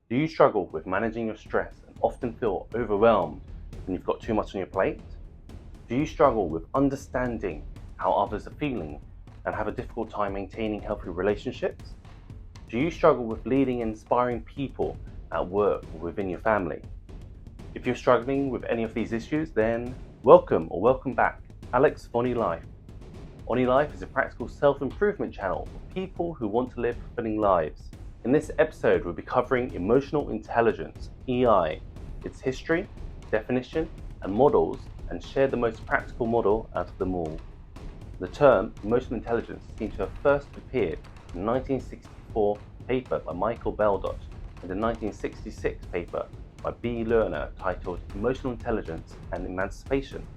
Do you struggle with managing your stress and often feel overwhelmed when you've got too much on your plate? Do you struggle with understanding how others are feeling and have a difficult time maintaining healthy relationships? Do you struggle with leading and inspiring people at work or within your family? If you're struggling with any of these issues, then welcome back. Alex of ONILIFE. ONILIFE is a practical self-improvement channel for people who want to live fulfilling lives. In this episode, we'll be covering emotional intelligence, EI, its history, definition, and models, and share the most practical model out of them all. The term emotional intelligence seems to have first appeared in a 1964 paper by Michael Beldot and a 1966 paper by B. Lerner titled Emotional Intelligence and Emancipation.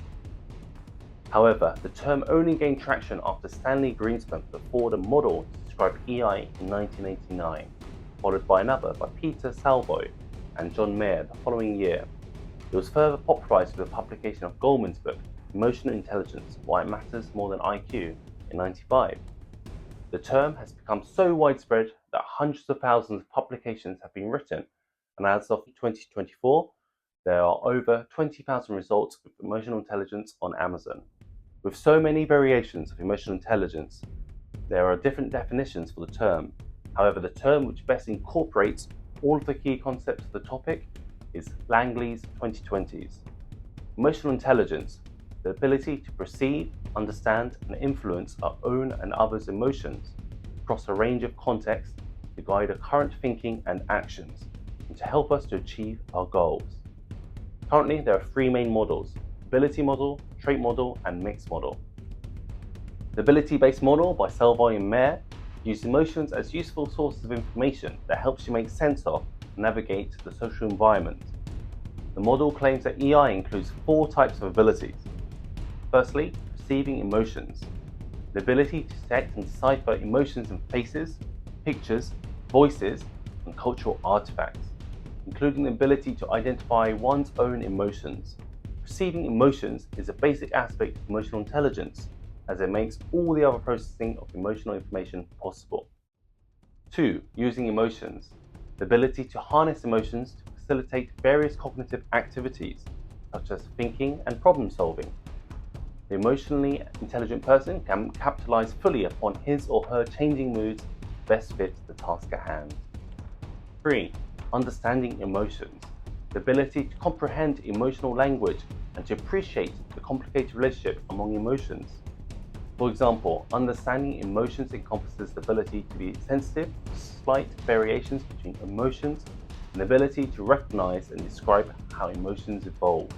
However, the term only gained traction after Stanley Greenspan put forward a model to describe EI in 1989, followed by another by Peter Salvoy and John Mayer the following year. It was further popularized with the publication of Goleman's book, Emotional Intelligence, Why It Matters More Than IQ, in 1995. The term has become so widespread that hundreds of thousands of publications have been written, and as of 2024, there are over 20,000 results of emotional intelligence on Amazon. With so many variations of emotional intelligence, there are different definitions for the term. However, the term which best incorporates all of the key concepts of the topic is Langley's 2020s. Emotional intelligence, the ability to perceive, understand, and influence our own and others' emotions across a range of contexts to guide our current thinking and actions, and to help us to achieve our goals. Currently, there are three main models: ability model, trait model, and mixed model. The ability-based model by Salvoy and Mayer uses emotions as useful sources of information that helps you make sense of and navigate the social environment. The model claims that EI includes four types of abilities. Firstly, perceiving emotions, the ability to detect and decipher emotions in faces, pictures, voices, and cultural artifacts, including the ability to identify one's own emotions. Perceiving emotions is a basic aspect of emotional intelligence, as it makes all the other processing of emotional information possible. 2. Using emotions, the ability to harness emotions to facilitate various cognitive activities, such as thinking and problem solving. The emotionally intelligent person can capitalize fully upon his or her changing moods to best fit the task at hand. 3. Understanding emotions, the ability to comprehend emotional language and to appreciate the complicated relationship among emotions. For example, understanding emotions encompasses the ability to be sensitive to slight variations between emotions and the ability to recognize and describe how emotions evolve.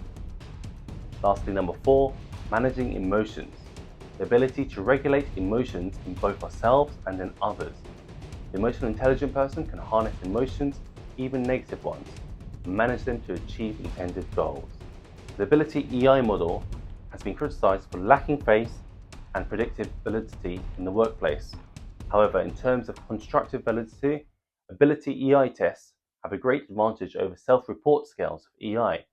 Lastly, number 4, managing emotions, the ability to regulate emotions in both ourselves and in others. The emotionally intelligent person can harness emotions, even negative ones, and manage them to achieve intended goals. The ability EI model has been criticized for lacking faith and predictive validity in the workplace. However, in terms of constructive validity, ability EI tests have a great advantage over self-report scales of EI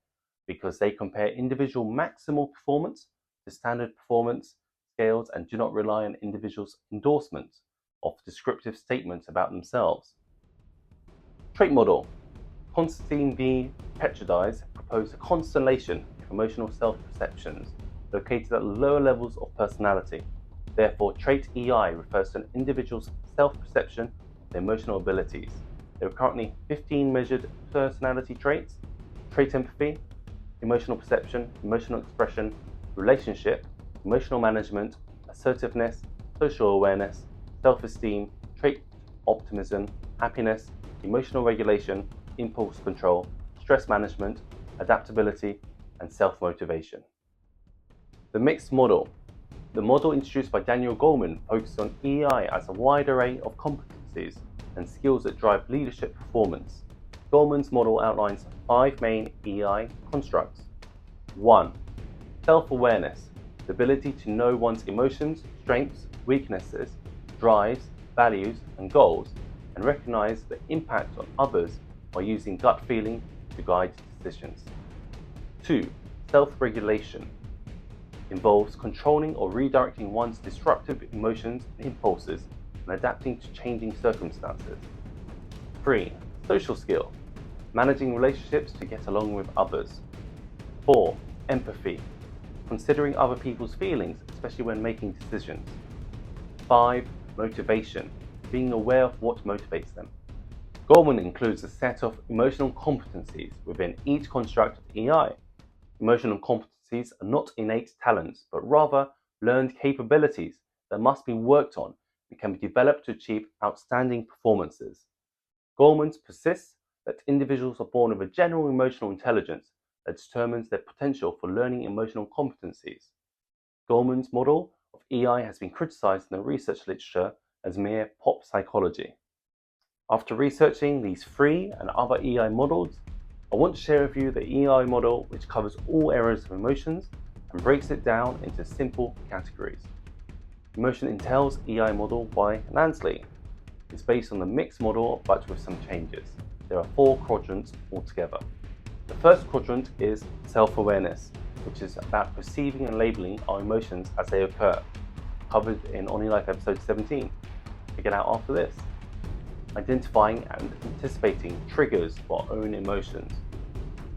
because they compare individual maximal performance to standard performance scales and do not rely on individuals' endorsements of descriptive statements about themselves. Trait model. Constantine V. Petrudice proposed a constellation of emotional self-perceptions located at lower levels of personality. Therefore, trait EI refers to an individual's self-perception of their emotional abilities. There are currently 15 measured personality traits: trait empathy, emotional perception, emotional expression, relationship, emotional management, assertiveness, social awareness, self-esteem, trait optimism, happiness, emotional regulation, impulse control, stress management, adaptability, and self-motivation. The mixed model. The model introduced by Daniel Goleman focuses on EI as a wide array of competencies and skills that drive leadership performance. Goleman's model outlines 5 main EI constructs. 1. Self-awareness, the ability to know one's emotions, strengths, weaknesses, drives, values, and goals, and recognize the impact on others by using gut feeling to guide decisions. 2. Self-regulation involves controlling or redirecting one's disruptive emotions and impulses and adapting to changing circumstances. 3. Social skill managing relationships to get along with others. 4. Empathy, considering other people's feelings, especially when making decisions. 5. Motivation, being aware of what motivates them. Goleman includes a set of emotional competencies within each construct of EI. Emotional competencies are not innate talents, but rather learned capabilities that must be worked on and can be developed to achieve outstanding performances. Goleman persists that individuals are born with a general emotional intelligence that determines their potential for learning emotional competencies. Goleman's model of EI has been criticized in the research literature as mere pop psychology. After researching these 3 and other EI models, I want to share with you the EI model, which covers all areas of emotions and breaks it down into simple categories. Emotionintell's EI model by Lansley is based on the mixed model but with some changes. There are 4 quadrants altogether. The first quadrant is self-awareness, which is about perceiving and labeling our emotions as they occur, covered in ONILIFE episode 17. Check it out after this. Identifying and anticipating triggers for our own emotions.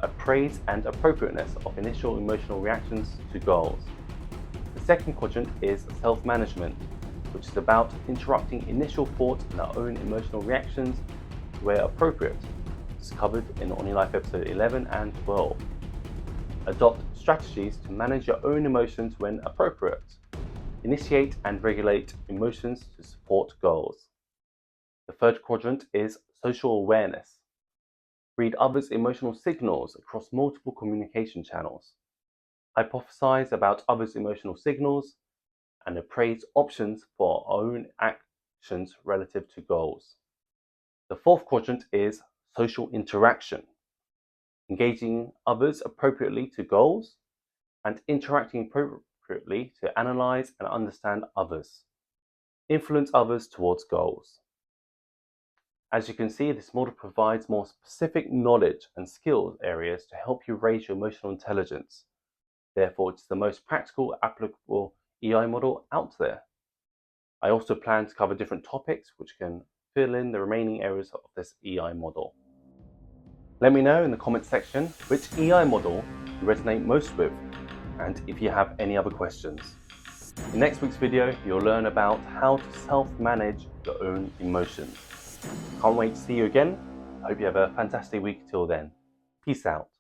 Appraise and appropriateness of initial emotional reactions to goals. The second quadrant is self-management, which is about interrupting initial thought and our own emotional reactions where appropriate. It's covered in ONILIFE episode 11 and 12. Adopt strategies to manage your own emotions when appropriate. Initiate and regulate emotions to support goals. The third quadrant is social awareness. Read others' emotional signals across multiple communication channels. Hypothesize about others' emotional signals and appraise options for our own actions relative to goals. The fourth quadrant is social interaction. Engaging others appropriately to goals and interacting appropriately to analyze and understand others. Influence others towards goals. As you can see, this model provides more specific knowledge and skills areas to help you raise your emotional intelligence. Therefore, it's the most practical, applicable EI model out there. I also plan to cover different topics which can fill in the remaining areas of this EI model. Let me know in the comments section which EI model you resonate most with, and if you have any other questions. In next week's video, you'll learn about how to self-manage your own emotions. Can't wait to see you again. I hope you have a fantastic week till then. Peace out.